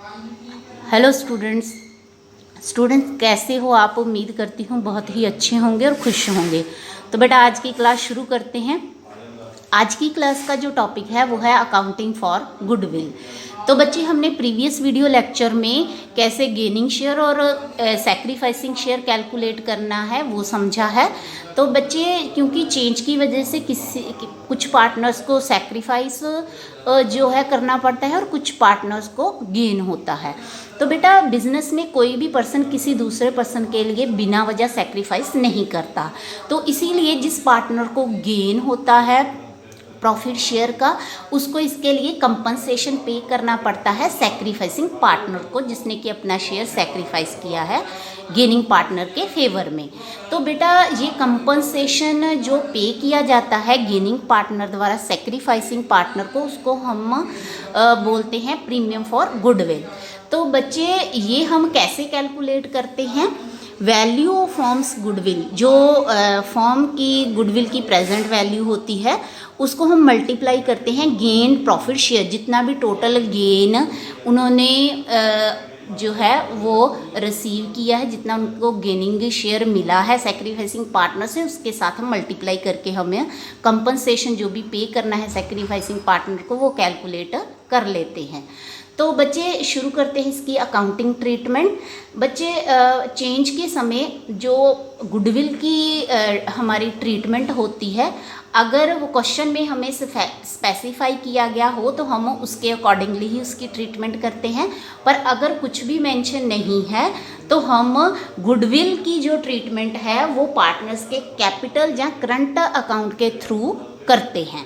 Hello students कैसे हो आप। उम्मीद करती हूँ बहुत ही अच्छे होंगे और खुश होंगे। तो बेटा आज की क्लास शुरू करते हैं। आज की क्लास का जो टॉपिक है वो है अकाउंटिंग फॉर गुडविल। तो बच्चे हमने प्रीवियस वीडियो लेक्चर में कैसे गेनिंग शेयर और सैक्रिफाइसिंग शेयर कैलकुलेट करना है वो समझा है। तो बच्चे क्योंकि चेंज की वजह से कुछ पार्टनर्स को सैक्रिफाइस जो है करना पड़ता है और कुछ पार्टनर्स को गेन होता है। तो बेटा बिजनेस में कोई भी पर्सन किसी दूसरे पर्सन के लिए बिना वजह सैक्रिफाइस नहीं करता। तो इसीलिए जिस पार्टनर को गेन होता है प्रॉफिट शेयर का, उसको इसके लिए कंपनसेशन पे करना पड़ता है सैक्रिफाइसिंग पार्टनर को, जिसने कि अपना शेयर सैक्रिफाइस किया है गेनिंग पार्टनर के फेवर में। तो बेटा ये कंपनसेशन जो पे किया जाता है गेनिंग पार्टनर द्वारा सैक्रिफाइसिंग पार्टनर को, उसको हम बोलते हैं प्रीमियम फॉर गुडविल। तो बच्चे ये हम कैसे कैलकुलेट करते हैं, वैल्यू ऑफ फॉर्म्स गुडविल, जो फॉर्म की गुडविल की प्रेजेंट वैल्यू होती है उसको हम मल्टीप्लाई करते हैं गेन प्रॉफिट शेयर, जितना भी टोटल गेन उन्होंने जो है वो रिसीव किया है, जितना उनको गेनिंग शेयर मिला है सैक्रिफाइसिंग पार्टनर से, उसके साथ हम मल्टीप्लाई करके हमें कंपनसेशन जो भी पे करना है सैक्रिफाइसिंग पार्टनर को वो कैलकुलेट कर लेते हैं। तो बच्चे शुरू करते हैं इसकी अकाउंटिंग ट्रीटमेंट। बच्चे चेंज के समय जो गुडविल की हमारी ट्रीटमेंट होती है, अगर वो क्वेश्चन में हमें स्पेसिफाई किया गया हो तो हम उसके अकॉर्डिंगली ही उसकी ट्रीटमेंट करते हैं, पर अगर कुछ भी मेंशन नहीं है तो हम गुडविल की जो ट्रीटमेंट है वो पार्टनर्स के कैपिटल या करंट अकाउंट के थ्रू करते हैं।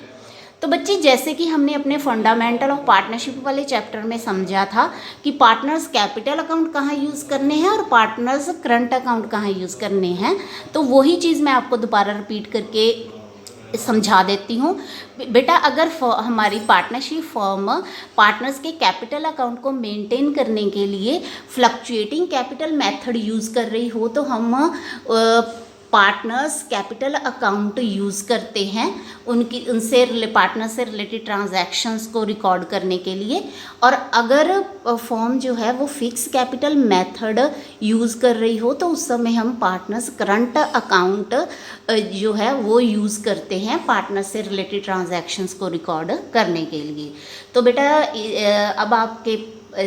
तो बच्चे जैसे कि हमने अपने फंडामेंटल ऑफ पार्टनरशिप वाले चैप्टर में समझा था कि पार्टनर्स कैपिटल अकाउंट कहाँ यूज़ करने हैं और पार्टनर्स करंट अकाउंट कहाँ यूज़ करने हैं, तो वही चीज़ मैं आपको दोबारा रिपीट करके समझा देती हूँ। बेटा अगर हमारी पार्टनरशिप फर्म पार्टनर्स के कैपिटल अकाउंट को मेंटेन करने के लिए फ्लक्चुएटिंग कैपिटल मेथड यूज़ कर रही हो तो हम पार्टनर्स कैपिटल अकाउंट यूज़ करते हैं उनसे पार्टनर से रिलेटेड ट्रांजैक्शंस को रिकॉर्ड करने के लिए। और अगर फॉर्म जो है वो फिक्स कैपिटल मेथड यूज़ कर रही हो तो उस समय हम पार्टनर्स करंट अकाउंट जो है वो यूज़ करते हैं पार्टनर से रिलेटेड ट्रांजैक्शंस को रिकॉर्ड करने के लिए। तो बेटा अब आपके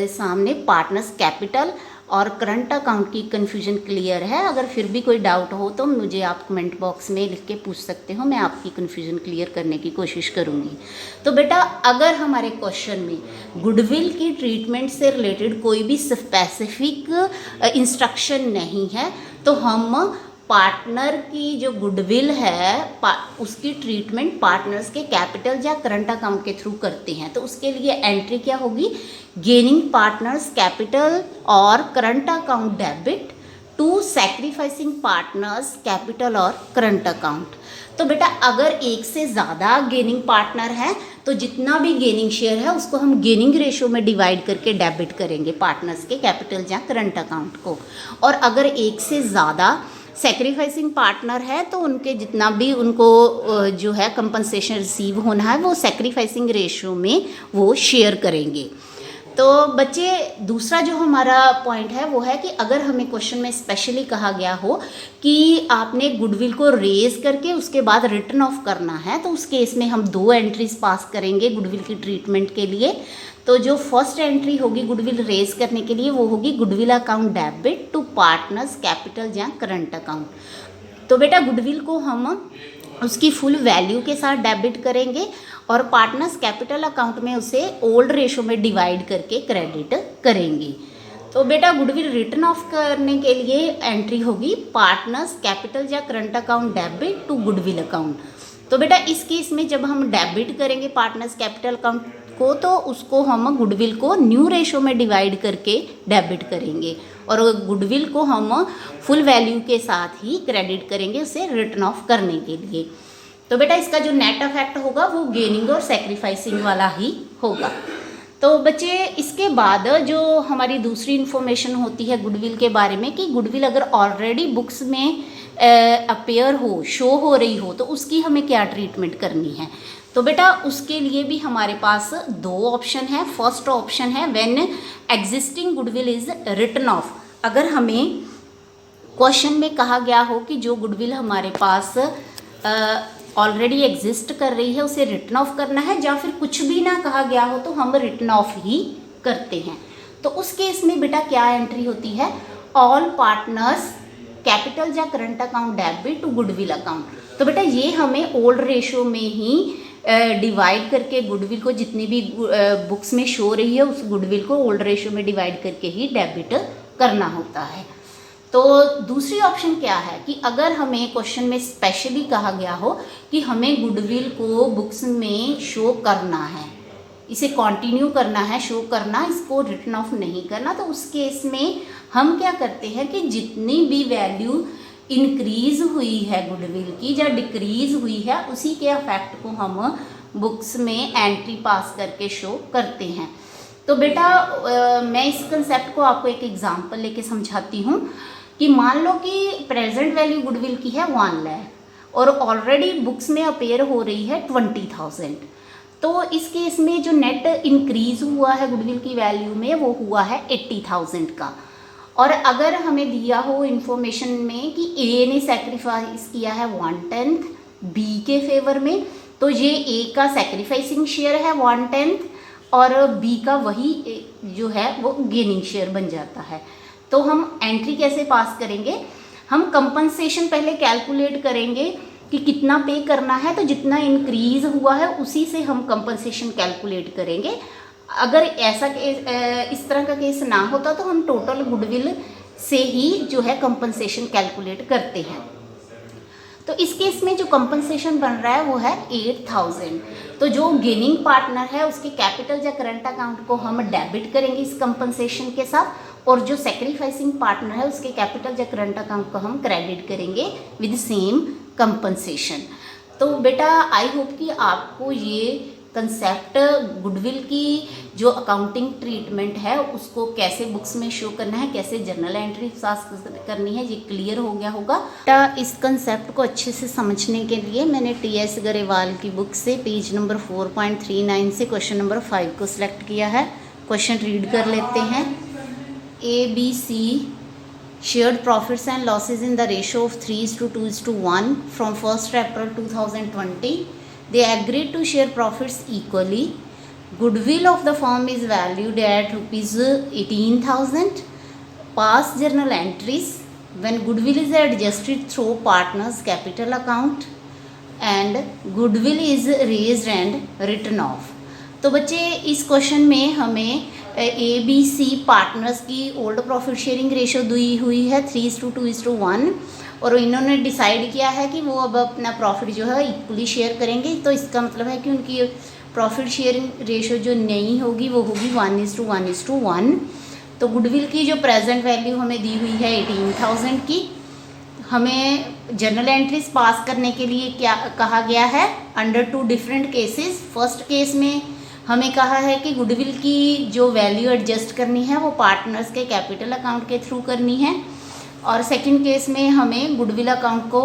सामने पार्टनर्स कैपिटल और करंट अकाउंट की कन्फ्यूजन क्लियर है। अगर फिर भी कोई डाउट हो तो मुझे आप कमेंट बॉक्स में लिख के पूछ सकते हो, मैं आपकी कन्फ्यूजन क्लियर करने की कोशिश करूँगी। तो बेटा अगर हमारे क्वेश्चन में गुडविल की ट्रीटमेंट से रिलेटेड कोई भी स्पेसिफिक इंस्ट्रक्शन नहीं है तो हम पार्टनर की जो गुडविल है उसकी ट्रीटमेंट पार्टनर्स के कैपिटल या करंट अकाउंट के थ्रू करते हैं। तो उसके लिए एंट्री क्या होगी, गेनिंग पार्टनर्स कैपिटल और current account debit to sacrificing partners capital और करंट अकाउंट। तो बेटा अगर एक से ज़्यादा गेनिंग पार्टनर है तो जितना भी गेनिंग शेयर है उसको हम गेनिंग रेशो में डिवाइड करके डेबिट करेंगे पार्टनर्स के कैपिटल या करंट अकाउंट को। और अगर एक से ज़्यादा सैक्रिफाइसिंग पार्टनर है तो उनके जितना भी उनको जो है कंपनसेशन रिसीव होना है वो सैक्रिफाइसिंग रेशियो में वो शेयर करेंगे। तो बच्चे दूसरा जो हमारा पॉइंट है वो है कि अगर हमें क्वेश्चन में स्पेशली कहा गया हो कि आपने गुडविल को रेज करके उसके बाद रिटर्न ऑफ करना है, तो उस केस में हम 2 एंट्रीज पास करेंगे गुडविल की ट्रीटमेंट के लिए। तो जो फर्स्ट एंट्री होगी गुडविल रेज करने के लिए वो होगी goodwill account debit to partners capital या करंट अकाउंट। तो बेटा गुडविल को हम उसकी फुल वैल्यू के साथ डेबिट करेंगे और पार्टनर्स कैपिटल अकाउंट में उसे ओल्ड रेशो में डिवाइड करके क्रेडिट करेंगे। तो बेटा गुडविल रिटर्न ऑफ करने के लिए एंट्री होगी पार्टनर्स कैपिटल या current account debit to goodwill account. तो बेटा इस केस में जब हम डेबिट करेंगे पार्टनर्स कैपिटल अकाउंट को तो उसको हम गुडविल को न्यू रेशो में डिवाइड करके डेबिट करेंगे और गुडविल को हम फुल वैल्यू के साथ ही क्रेडिट करेंगे उसे रिटर्न ऑफ करने के लिए। तो बेटा इसका जो नेट इफेक्ट होगा वो गेनिंग और सैक्रिफाइसिंग वाला ही होगा। तो बच्चे इसके बाद जो हमारी दूसरी इन्फॉर्मेशन होती है गुडविल के बारे में कि गुडविल अगर ऑलरेडी बुक्स में अपेयर हो, शो हो रही हो, तो उसकी हमें क्या ट्रीटमेंट करनी है। तो बेटा उसके लिए भी हमारे पास दो ऑप्शन है। फर्स्ट ऑप्शन है when existing goodwill is written off. अगर हमें क्वेश्चन में कहा गया हो कि जो गुडविल हमारे पास ऑलरेडी एग्जिस्ट कर रही है उसे रिटन ऑफ करना है, या फिर कुछ भी ना कहा गया हो तो हम रिटन ऑफ ही करते हैं। तो उस केस में बेटा क्या एंट्री होती है, ऑल पार्टनर्स कैपिटल या current account debit to goodwill account. तो बेटा ये हमें ओल्ड रेशो में ही डिवाइड करके गुडविल को, जितनी भी बुक्स में शो रही है उस गुडविल को ओल्ड रेशो में डिवाइड करके ही डेबिट करना होता है। तो दूसरी ऑप्शन क्या है कि अगर हमें क्वेश्चन में स्पेशली कहा गया हो कि हमें गुडविल को बुक्स में शो करना है, इसे कंटिन्यू करना है, शो करना, इसको रिटन ऑफ नहीं करना, तो उस केस में हम क्या करते हैं कि जितनी भी वैल्यू इंक्रीज हुई है गुडविल की या डिक्रीज हुई है उसी के इफेक्ट को हम बुक्स में एंट्री पास करके शो करते हैं। तो बेटा मैं इस कंसेप्ट को आपको एक एग्जांपल लेके समझाती हूँ कि मान लो कि प्रेजेंट वैल्यू गुडविल की है 1 लाख और ऑलरेडी बुक्स में अपेयर हो रही है 20,000। तो इस केस में जो नेट इंक्रीज हुआ है गुडविल की वैल्यू में वो हुआ है 80,000 का। और अगर हमें दिया हो इंफॉर्मेशन में कि ए ने सेक्रीफाइस किया है 1/10 बी के फेवर में, तो ये ए का सेक्रीफाइसिंग शेयर है 1/10 और बी का वही जो है वो गेनिंग शेयर बन जाता है। तो हम एंट्री कैसे पास करेंगे, हम कंपनसेशन पहले कैलकुलेट करेंगे कि कितना पे करना है, तो जितना इंक्रीज हुआ है उसी से हम कंपनसेशन कैलकुलेट करेंगे। अगर ऐसा इस तरह का केस ना होता तो हम टोटल गुडविल से ही जो है कंपनसेशन कैलकुलेट करते हैं। तो इस केस में जो कंपनसेशन बन रहा है वो है 8,000। तो जो गेनिंग पार्टनर है उसके कैपिटल या करंट अकाउंट को हम डेबिट करेंगे इस कंपनसेशन के साथ, और जो सेक्रीफाइसिंग पार्टनर है उसके कैपिटल या करंट अकाउंट को हम क्रेडिट करेंगे विद सेम कंपनसेशन। तो बेटा आई होप कि आपको ये कंसेप्ट गुडविल की जो अकाउंटिंग ट्रीटमेंट है उसको कैसे बुक्स में शो करना है, कैसे जर्नल एंट्री पास करनी है, ये क्लियर हो गया होगा। इस कंसेप्ट को अच्छे से समझने के लिए मैंने टी.एस. गरेवाल की बुक से पेज नंबर 4.39 से क्वेश्चन नंबर 5 को सिलेक्ट किया है। क्वेश्चन रीड कर लेते हैं। ABC shared profits and losses in the ratio of 3:2:1 from 1st April 2020. They agreed to share profits equally. Goodwill of the firm is valued at rupees 18,000. Past journal entries when goodwill is adjusted through partners capital account and goodwill is raised and written off. तो बच्चे इस question में हमें ABC partners की old profit sharing ratio दी हुई है 3:2:1 और इन्होंने डिसाइड किया है कि वो अब अपना प्रॉफिट जो है इक्वली शेयर करेंगे। तो इसका मतलब है कि उनकी प्रॉफिट शेयरिंग रेशो जो नहीं होगी वो होगी 1:1:1। तो गुडविल की जो प्रेजेंट वैल्यू हमें दी हुई है 18,000 की, हमें जर्नल एंट्रीज पास करने के लिए क्या कहा गया है, under 2 different cases. First case में हमें कहा है कि गुडविल की जो वैल्यू एडजस्ट करनी है वो पार्टनर्स के कैपिटल अकाउंट के थ्रू करनी है, और सेकंड केस में हमें गुडविल अकाउंट को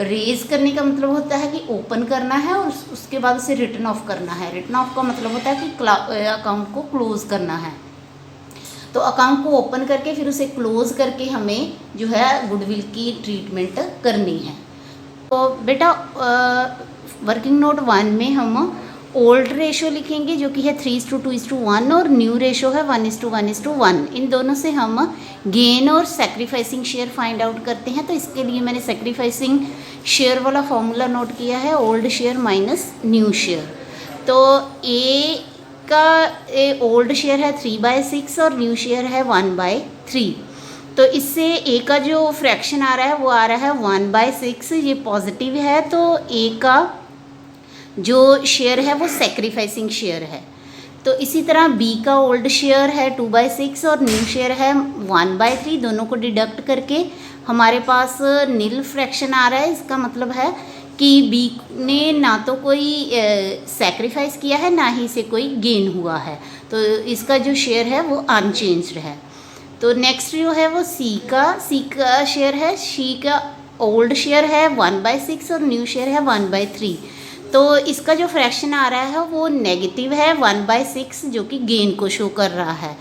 रेज करने का मतलब होता है कि ओपन करना है और उसके बाद उसे रिटर्न ऑफ करना है। रिटर्न ऑफ का मतलब होता है कि अकाउंट को क्लोज करना है। तो अकाउंट को ओपन करके फिर उसे क्लोज करके हमें जो है गुडविल की ट्रीटमेंट करनी है। तो बेटा वर्किंग नोट 1 में हम ओल्ड रेशो लिखेंगे जो कि है 3:2:1 और न्यू रेशो है 1:1:1। इन दोनों से हम गेन और सेक्रीफाइसिंग शेयर फाइंड आउट करते हैं। तो इसके लिए मैंने सेक्रीफाइसिंग शेयर वाला फॉर्मूला नोट किया है, old share minus new share. तो ए का ओल्ड शेयर है 3/6 और न्यू शेयर है 1/3। तो इससे ए का जो फ्रैक्शन आ रहा है वो आ रहा है 1/6, ये पॉजिटिव है। तो ए का जो शेयर है वो सेक्रीफाइसिंग शेयर है। तो इसी तरह बी का ओल्ड शेयर है 2/6 और न्यू शेयर है 1/3। दोनों को डिडक्ट करके हमारे पास नील फ्रैक्शन आ रहा है। इसका मतलब है कि बी ने ना तो कोई सेक्रीफाइस किया है ना ही से कोई गेन हुआ है, तो इसका जो शेयर है वो अनचेंज्ड है। तो नेक्स्ट जो है वो सी का शेयर है, सी का ओल्ड शेयर है 1/6 और न्यू शेयर है 1/3। तो इसका जो फ्रैक्शन आ रहा है वो नेगेटिव है 1/6, जो कि गेन को शो कर रहा है।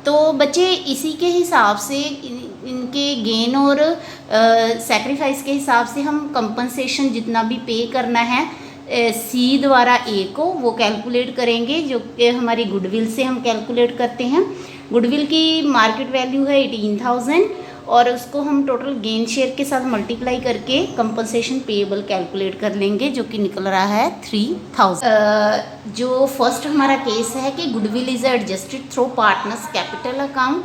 तो बच्चे इसी के हिसाब से इनके गेन और सेक्रीफाइस के हिसाब से हम कंपनसेशन जितना भी पे करना है सी द्वारा ए को वो कैलकुलेट करेंगे, जो कि हमारी गुडविल से हम कैलकुलेट करते हैं। गुडविल की मार्केट वैल्यू है 18,000 और उसको हम टोटल गेन शेयर के साथ मल्टीप्लाई करके कंपनसेशन पेएबल कैलकुलेट कर लेंगे, जो कि निकल रहा है 3,000। जो फर्स्ट हमारा केस है कि goodwill is adjusted through partners capital account.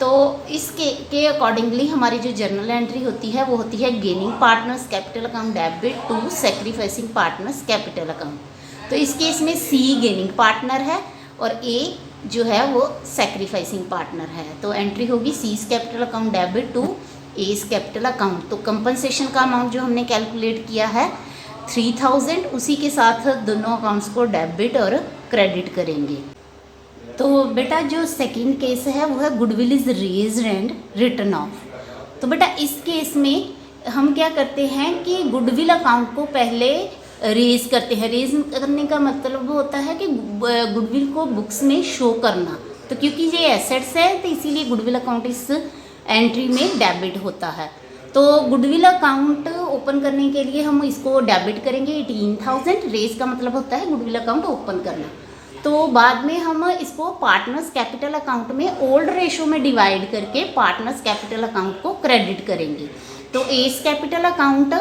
तो इसके अकॉर्डिंगली हमारी जो जर्नल एंट्री होती है वो होती है gaining partners capital account debit to sacrificing partners capital account. तो इस केस में सी गेनिंग पार्टनर है और ए जो है वो सेक्रीफाइसिंग पार्टनर है। तो एंट्री होगी C's capital account debit to A's capital account. तो कंपनसेशन का अमाउंट जो हमने कैलकुलेट किया है 3,000, उसी के साथ दोनों अकाउंट्स को डेबिट और क्रेडिट करेंगे। तो बेटा जो सेकंड केस है वो है goodwill is raised and written off. तो बेटा इस केस में हम क्या करते हैं कि गुडविल अकाउंट को पहले रेज करते हैं। रेज करने का मतलब होता है कि गुडविल को बुक्स में शो करना। तो क्योंकि ये एसेट्स है तो इसीलिए गुडविल अकाउंट इस एंट्री में डेबिट होता है। तो गुडविल अकाउंट ओपन करने के लिए हम इसको डेबिट करेंगे 18,000। रेज का मतलब होता है गुडविल अकाउंट ओपन करना। तो बाद में हम इसको पार्टनर्स कैपिटल अकाउंट में ओल्ड रेशो में डिवाइड करके पार्टनर्स कैपिटल अकाउंट को क्रेडिट करेंगे। तो एस कैपिटल अकाउंट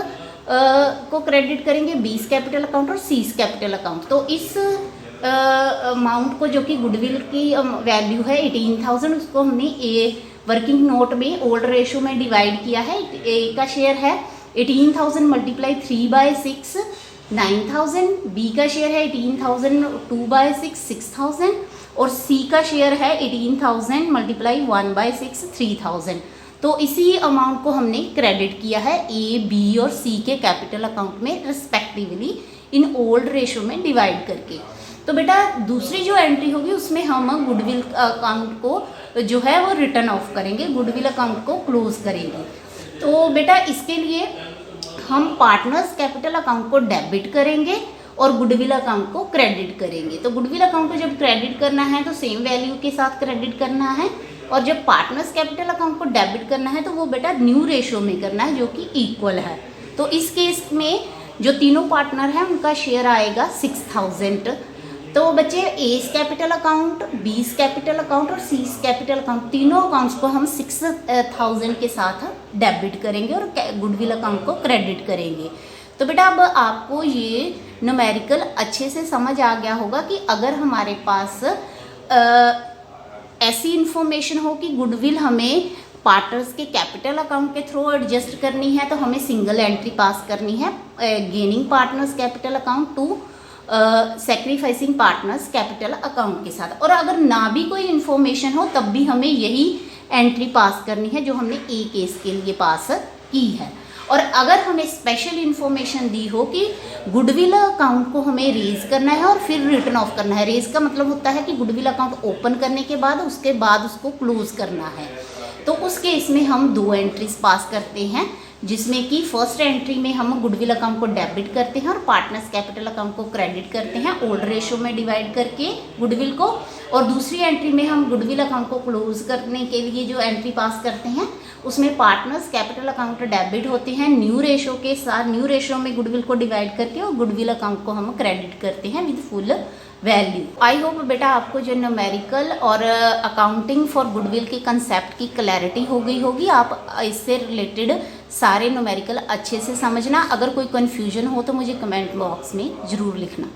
को क्रेडिट करेंगे, बीस कैपिटल अकाउंट और सीज कैपिटल अकाउंट। तो इस अमाउंट को जो कि गुडविल की वैल्यू है 18,000, उसको हमने ए वर्किंग नोट में ओल्ड रेशो में डिवाइड किया है। ए का शेयर है 18,000 मल्टीप्लाई 3/6 9,000, बी का शेयर है 18,000 2/6 6,000 और सी का शेयर है 18,000 मल्टीप्लाई 1/6 3,000। तो इसी अमाउंट को हमने क्रेडिट किया है ए, बी और सी के कैपिटल अकाउंट में रिस्पेक्टिवली इन ओल्ड रेशो में डिवाइड करके। तो बेटा दूसरी जो एंट्री होगी उसमें हम गुडविल अकाउंट को जो है वो रिटर्न ऑफ करेंगे, गुडविल अकाउंट को क्लोज करेंगे। तो बेटा इसके लिए हम पार्टनर्स कैपिटल अकाउंट को डेबिट करेंगे और गुडविल अकाउंट को क्रेडिट करेंगे। तो गुडविल अकाउंट को जब क्रेडिट करना है तो सेम वैल्यू के साथ क्रेडिट करना है, और जब पार्टनर्स कैपिटल अकाउंट को डेबिट करना है तो वो बेटा न्यू रेशो में करना है, जो कि इक्वल है। तो इस केस में जो तीनों पार्टनर हैं उनका शेयर आएगा 6,000। तो बच्चे एस कैपिटल अकाउंट, बीस कैपिटल अकाउंट और सीज कैपिटल अकाउंट तीनों अकाउंट्स को हम 6,000 के साथ डेबिट करेंगे और गुडविल अकाउंट को क्रेडिट करेंगे। तो बेटा अब आपको ये न्यूमेरिकल अच्छे से समझ आ गया होगा कि अगर हमारे पास ऐसी इन्फॉर्मेशन हो कि गुडविल हमें पार्टनर्स के कैपिटल अकाउंट के थ्रू एडजस्ट करनी है तो हमें सिंगल एंट्री पास करनी है gaining partners capital account to sacrificing partners capital account के साथ। और अगर ना भी कोई इन्फॉर्मेशन हो तब भी हमें यही एंट्री पास करनी है जो हमने ए केस के लिए पास की है। और अगर हमें स्पेशल इन्फॉर्मेशन दी हो कि गुडविल अकाउंट को हमें रेज करना है और फिर रिटर्न ऑफ करना है। रेज का मतलब होता है कि गुडविल अकाउंट ओपन करने के बाद उसके बाद उसको क्लोज करना है। तो उस केस में हम दो एंट्रीज पास करते हैं, जिसमें कि फर्स्ट एंट्री में हम गुडविल अकाउंट को डेबिट करते हैं और पार्टनर्स कैपिटल अकाउंट को क्रेडिट करते हैं ओल्ड रेशो में डिवाइड करके गुडविल को, और दूसरी एंट्री में हम गुडविल अकाउंट को क्लोज करने के लिए जो एंट्री पास करते हैं उसमें पार्टनर्स कैपिटल अकाउंट डेबिट होते हैं न्यू रेशो के साथ, न्यू रेशो में गुडविल को डिवाइड करके और गुडविल अकाउंट को हम क्रेडिट करते हैं with full value. I hope बेटा आपको जो न्यूमेरिकल और अकाउंटिंग फॉर गुडविल के कंसेप्ट की क्लैरिटी हो गई होगी। आप इससे रिलेटेड सारे न्यूमेरिकल अच्छे से समझना। अगर कोई कन्फ्यूजन हो तो मुझे कमेंट बॉक्स में ज़रूर लिखना।